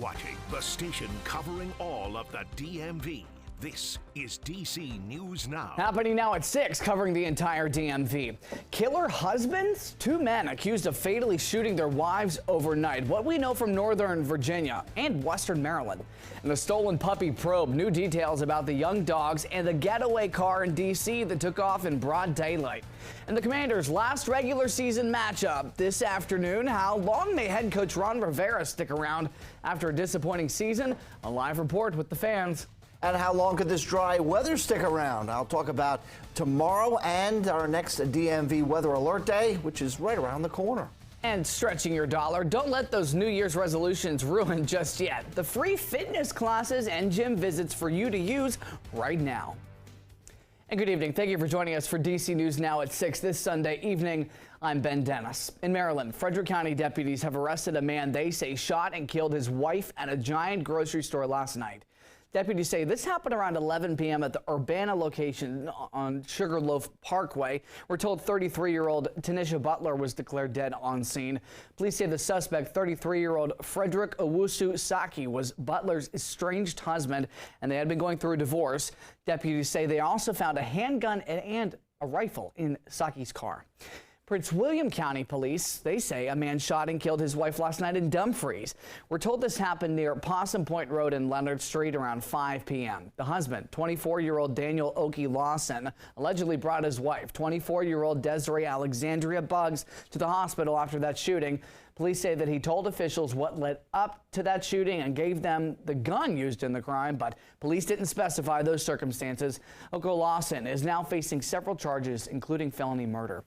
watching the station covering all of the DMV. This is DC News Now. Happening now at 6, covering the entire DMV. Killer husbands? 2 men accused of fatally shooting their wives overnight. What we know from Northern Virginia and Western Maryland. And the stolen puppy probe. New details about the young dogs and the getaway car in DC that took off in broad daylight. And the Commanders' last regular season matchup this afternoon. How long may head coach Ron Rivera stick around after a disappointing season? A live report with the fans. And how long could this dry weather stick around? I'll talk about tomorrow and our next DMV Weather Alert Day, which is right around the corner. And stretching your dollar, don't let those New Year's resolutions ruin just yet. The free fitness classes and gym visits for you to use right now. And good evening. Thank you for joining us for DC News Now at 6 this Sunday evening. I'm Ben Dennis. In Maryland, Frederick County deputies have arrested a man they say shot and killed his wife at a giant grocery store last night. Deputies say this happened around 11 p.m. at the Urbana location on Sugarloaf Parkway. We're told 33-year-old Tanisha Butler was declared dead on scene. Police say the suspect, 33-year-old Frederick Owusu Saki, was Butler's estranged husband, and they had been going through a divorce. Deputies say they also found a handgun and a rifle in Saki's car. Prince William County Police, they say a man shot and killed his wife last night in Dumfries. We're told this happened near Possum Point Road and Leonard Street around 5 p.m. The husband, 24-year-old Daniel Oki Lawson, allegedly brought his wife, 24-year-old Desiree Alexandria Buggs, to the hospital after that shooting. Police say that he told officials what led up to that shooting and gave them the gun used in the crime, but police didn't specify those circumstances. Oko Lawson is now facing several charges, including felony murder.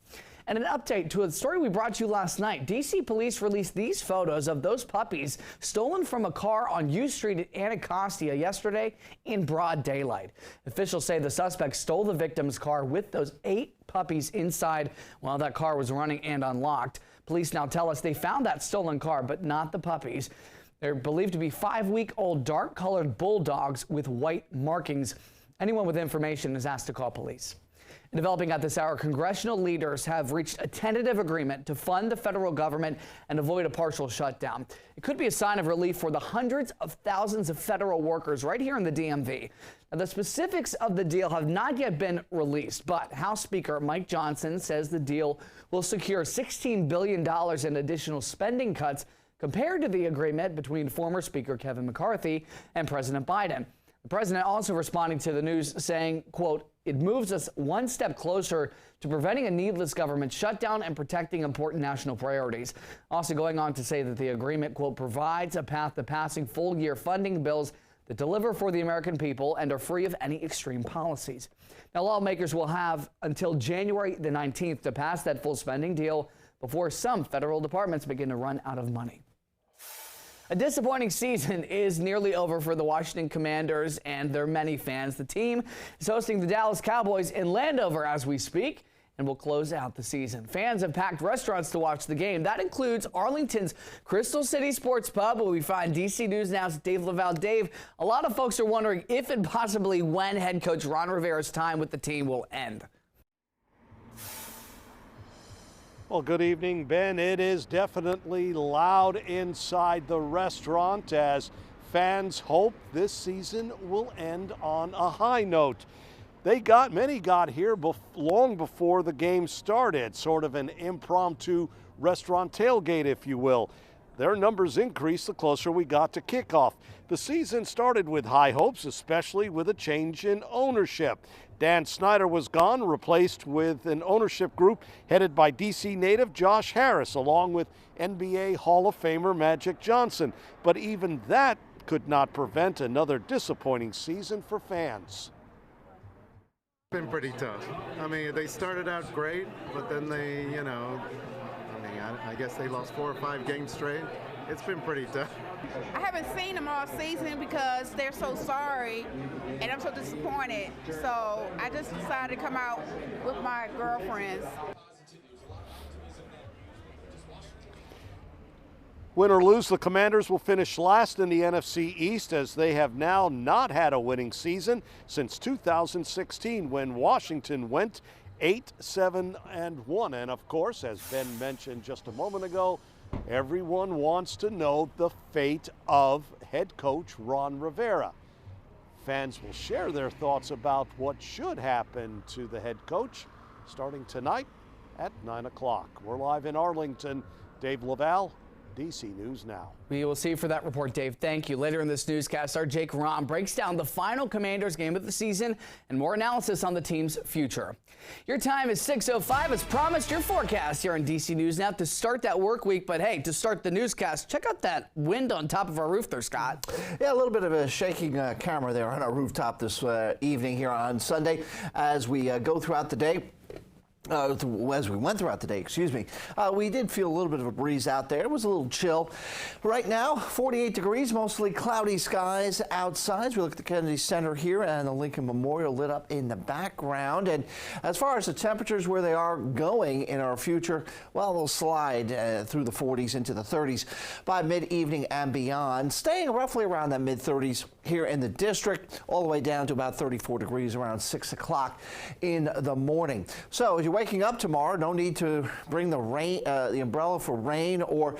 And an update to a story we brought you last night. DC police released these photos of those puppies stolen from a car on U Street at Anacostia yesterday in broad daylight. Officials say the suspect stole the victim's car with those 8 puppies inside while that car was running and unlocked. Police now tell us they found that stolen car, but not the puppies. They're believed to be 5-week-old dark-colored bulldogs with white markings. Anyone with information is asked to call police. Developing at this hour, congressional leaders have reached a tentative agreement to fund the federal government and avoid a partial shutdown. It could be a sign of relief for the hundreds of thousands of federal workers right here in the DMV. Now, the specifics of the deal have not yet been released, but House Speaker Mike Johnson says the deal will secure $16 billion in additional spending cuts compared to the agreement between former Speaker Kevin McCarthy and President Biden. The president also responding to the news saying, quote, "It moves us one step closer to preventing a needless government shutdown and protecting important national priorities." Also going on to say that the agreement, quote, "provides a path to passing full-year funding bills that deliver for the American people and are free of any extreme policies." Now, lawmakers will have until January the 19th to pass that full spending deal before some federal departments begin to run out of money. A disappointing season is nearly over for the Washington Commanders and their many fans. The team is hosting the Dallas Cowboys in Landover as we speak and will close out the season. Fans have packed restaurants to watch the game. That includes Arlington's Crystal City Sports Pub, where we find DC News Now's Dave Lavelle. Dave, a lot of folks are wondering if and possibly when head coach Ron Rivera's time with the team will end. Well, good evening, Ben. It is definitely loud inside the restaurant as fans hope this season will end on a high note. Many got here long before the game started, sort of an impromptu restaurant tailgate, if you will. Their numbers increased the closer we got to kickoff. The season started with high hopes, especially with a change in ownership. Dan Snyder was gone, replaced with an ownership group headed by DC native Josh Harris, along with NBA Hall of Famer Magic Johnson. But even that could not prevent another disappointing season for fans. It's been pretty tough. I mean, they started out great, but then I guess they lost 4 or 5 games straight. It's been pretty tough. I haven't seen them all season because they're so sorry and I'm so disappointed. So I just decided to come out with my girlfriends. Win or lose, the Commanders will finish last in the NFC East as they have now not had a winning season since 2016 when Washington went 8-7-1. And of course, as Ben mentioned just a moment ago, everyone wants to know the fate of head coach Ron Rivera. Fans will share their thoughts about what should happen to the head coach starting tonight at 9 o'clock. We're live in Arlington. Dave Laval, DC News Now. We will see you for that report, Dave. Thank you. Later in this newscast, our Jake Rom breaks down the final Commanders game of the season and more analysis on the team's future. Your time is 6:05. As promised, your forecast here on DC News Now to start that work week. But hey, to start the newscast, check out that wind on top of our roof there, Scott. Yeah, a little bit of a shaking camera there on our rooftop this evening here on Sunday as we go throughout the day. As we went throughout the day, we did feel a little bit of a breeze out there. It was a little chill. Right now, 48 degrees, mostly cloudy skies outside. We look at the Kennedy Center here and the Lincoln Memorial lit up in the background. And as far as the temperatures where they are going in our future, well, they'll slide through the 40s into the 30s by mid-evening and beyond, staying roughly around that mid-30s here in the district, all the way down to about 34 degrees around 6 o'clock in the morning. So as you waking up tomorrow, no need to bring the umbrella for rain or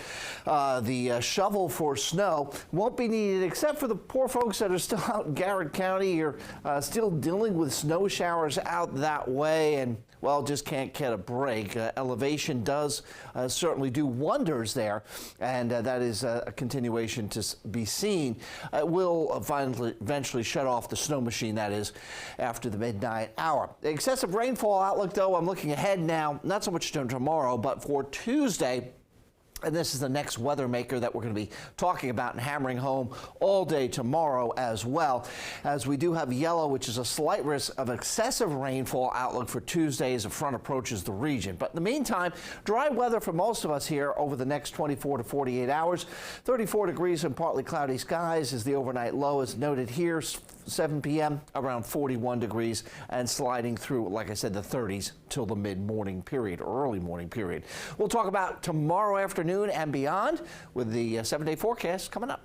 the shovel for snow. Won't be needed except for the poor folks that are still out in Garrett County. You're still dealing with snow showers out that way and, well, just can't get a break. Elevation does certainly do wonders there, and that is a continuation to be seen. It will eventually shut off the snow machine, that is, after the midnight hour. The excessive rainfall outlook, though, I'm looking ahead now, not so much to tomorrow, but for Tuesday. And this is the next weather maker that we're going to be talking about and hammering home all day tomorrow as well, as we do have yellow, which is a slight risk of excessive rainfall outlook for Tuesday as a front approaches the region. But in the meantime, dry weather for most of us here over the next 24 to 48 hours. 34 degrees and partly cloudy skies is the overnight low, as noted here. 7 p.m. around 41 degrees and sliding through, like I said, the 30s till the mid-morning period or early morning period. We'll talk about tomorrow afternoon and beyond with the 7-day forecast coming up.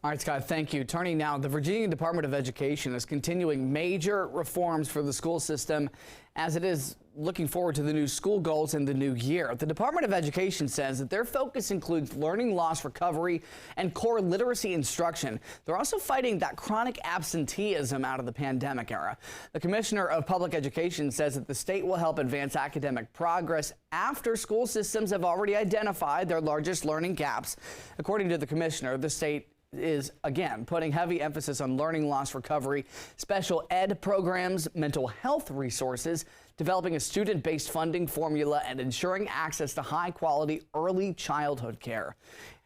All right, Scott, thank you. Turning now, the Virginia Department of Education is continuing major reforms for the school system as it is looking forward to the new school goals in the new year. The Department of Education says that their focus includes learning loss recovery and core literacy instruction. They're also fighting that chronic absenteeism out of the pandemic era. The Commissioner of Public Education says that the state will help advance academic progress after school systems have already identified their largest learning gaps. According to the Commissioner, the state is, again, putting heavy emphasis on learning loss recovery, special ed programs, mental health resources, developing a student-based funding formula, and ensuring access to high-quality early childhood care.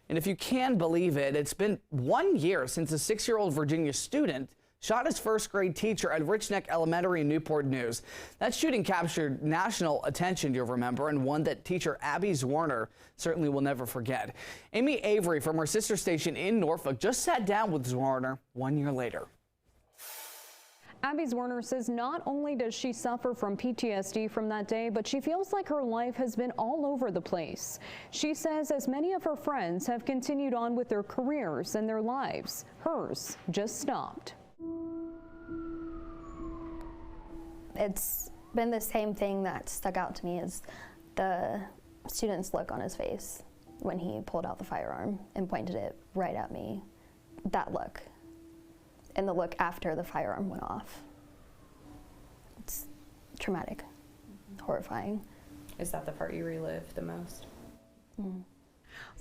And if you can believe it, it's been 1 year since a 6-year-old Virginia student shot his first-grade teacher at Rich Neck Elementary in Newport News. That shooting captured national attention, you'll remember, and one that teacher Abby Zwerner certainly will never forget. Amy Avery from her sister station in Norfolk just sat down with Zwerner 1 year later. Abby Zwerner says not only does she suffer from PTSD from that day, but she feels like her life has been all over the place. She says as many of her friends have continued on with their careers and their lives, hers just stopped. It's been the same thing that stuck out to me as the student's look on his face when he pulled out the firearm and pointed it right at me. That look. And the look after the firearm went off. It's traumatic, horrifying. Is that the part you relive the most? Mm.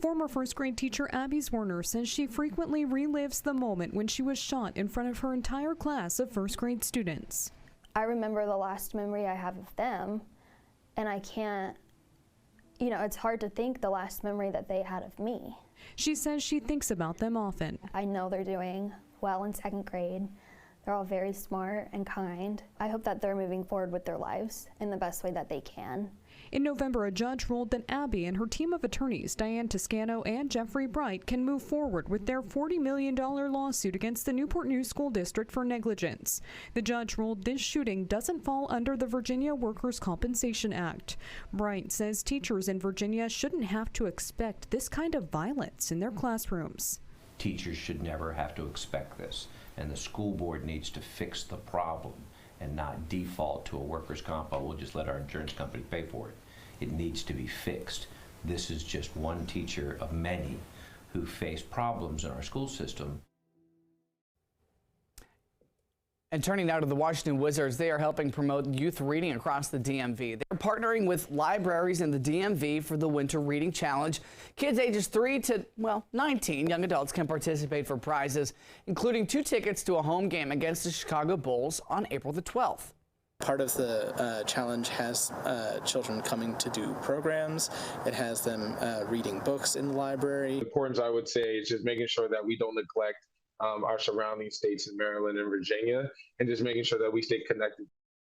Former first-grade teacher Abby Zwerner says she frequently relives the moment when she was shot in front of her entire class of first-grade students. I remember the last memory I have of them, and I can't, it's hard to think the last memory that they had of me. She says she thinks about them often. I know they're doing well in 2nd grade. They're all very smart and kind. I hope that they're moving forward with their lives in the best way that they can. In November, a judge ruled that Abby and her team of attorneys, Diane Toscano and Jeffrey Bright, can move forward with their $40 million lawsuit against the Newport News School District for negligence. The judge ruled this shooting doesn't fall under the Virginia Workers' Compensation Act. Bright says teachers in Virginia shouldn't have to expect this kind of violence in their classrooms. Teachers should never have to expect this, and the school board needs to fix the problem and not default to a workers' comp. We'll just let our insurance company pay for it. It needs to be fixed. This is just one teacher of many who face problems in our school system. And turning now to the Washington Wizards, they are helping promote youth reading across the DMV. They're partnering with libraries in the DMV for the Winter Reading Challenge. Kids ages 3 to, 19 young adults can participate for prizes, including 2 tickets to a home game against the Chicago Bulls on April the 12th. Part of the challenge has children coming to do programs. It has them reading books in the library. The importance, I would say, is just making sure that we don't neglect our surrounding states in Maryland and Virginia, and just making sure that we stay connected.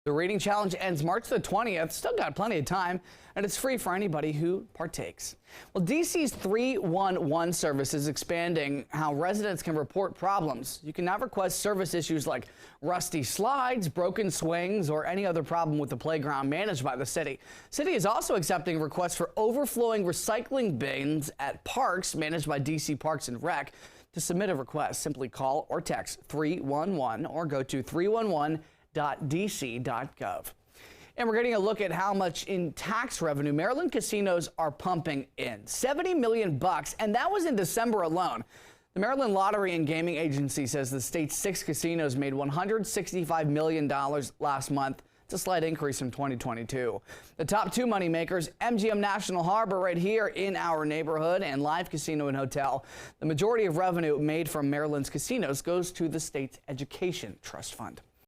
The reading challenge ends March the 20th. Still got plenty of time, and it's free for anybody who partakes. Well, DC's 311 service is expanding how residents can report problems. You can now request service issues like rusty slides, broken swings, or any other problem with the playground managed by the city. City is also accepting requests for overflowing recycling bins at parks managed by DC Parks and Rec. To submit a request, simply call or text 311 or go to 311.dc.gov. And we're getting a look at how much in tax revenue Maryland casinos are pumping in. $70 million, and that was in December alone. The Maryland Lottery and Gaming Agency says the state's 6 casinos made $165 million last month. It's a slight increase from 2022. The top 2 money makers, MGM National Harbor right here in our neighborhood and Live Casino and Hotel. The majority of revenue made from Maryland's casinos goes to the state's education trust fund.